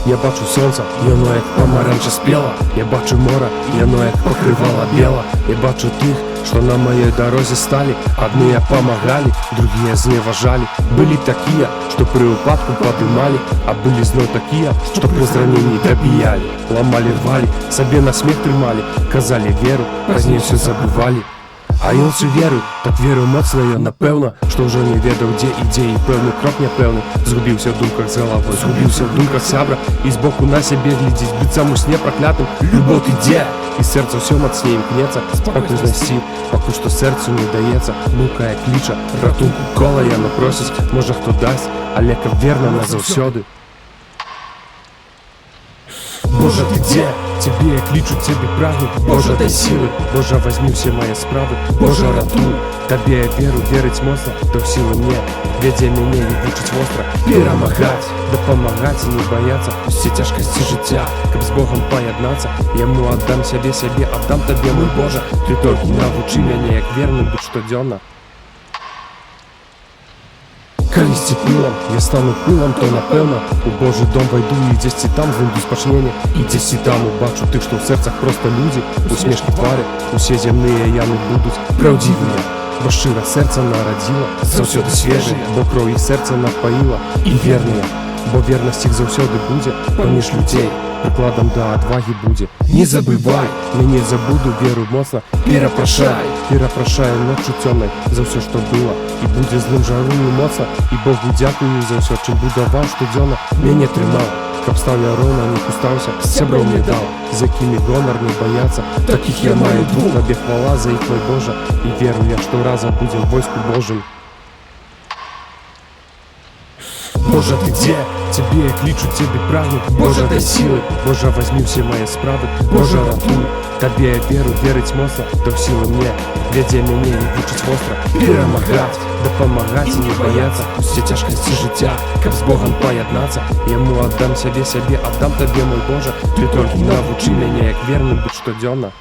я бачу сонце, і воно як помаранча спіла. Я бачу море, і воно як покривало біла. Я бачу тих, что на моей дороге стали. Одни помогали, другие зневажали. Были такие, что при упадку подымали, а были знов такие, что при зранении добияли. Ломали, рвали, себе на смех тримали, казали веру, позднее все забывали. А ён всю веру, так веру моцно я напевно, що вже не ведав, де ідеї, певний крок непевний. Згубився в думках за головою, згубився в думках сябра, і збоку на себе глядіть, биться у сне проклятим. Любов іде, і серце все моцніє імкнеться, спокій зносив, поки що серцю не дається. Мукає кліча, ратунку кола я не просить, може хто дасть, а лека верна назавсьоди. Боже, ты где? Тебе я кличу, тебе прагну. Боже, дай силы, Боже, возьми все мои справы. Боже, ратуй, Тебе я веру, верить моцно, то в силу мне, веде меня и вучить востро. Перемагать, допомагать и не бояться всі тяжкості життя, как с Богом поєднаться. Ему отдам себе, отдам Тебе, мой Боже. Ты только научи меня, як верным быть штоденно. Колись пилом, я стану пилом, то напевно у Божий дом войду і десь і там знайду спасіння. І десь і там убачу тих, що в серцях просто люди. Усмішки твари, усі земні ями будуть правдиві. Бо щире серце народило, завсёды свіже, бо кров їх серце напоїла. І вірне, бо вірність їх завсёды буде поміж людей. Прикладом до отваги буде. Не забывай, меня забуду, веру моцно. Перепрошай ночью темной за все, что было. И буде злым жарую моцно. И Богу дякую за все, чим будував щоденно. Меня тримав, каб став я ровно, не кустався. Сябров не дав, за ким і гонор не бояться. Таких я маю двух, Тебе хвала за их, мой Боже. И веру я, что разом будем в войску Божьим. Боже, ты где? Тебе я кличу, тебе прагну. Боже, дай силы, Боже, возьми все мои справы. Боже, ратуй, Тебе я веру, верить моцно, то в силу мне, веде меня и вучить востро. Перемагать, допомагать и не бояться всі тяжкості життя, как с Богом поєднаться. Ему отдам себе, отдам Тебе, мой Боже. Ты только научи меня, як верным быть штоденно.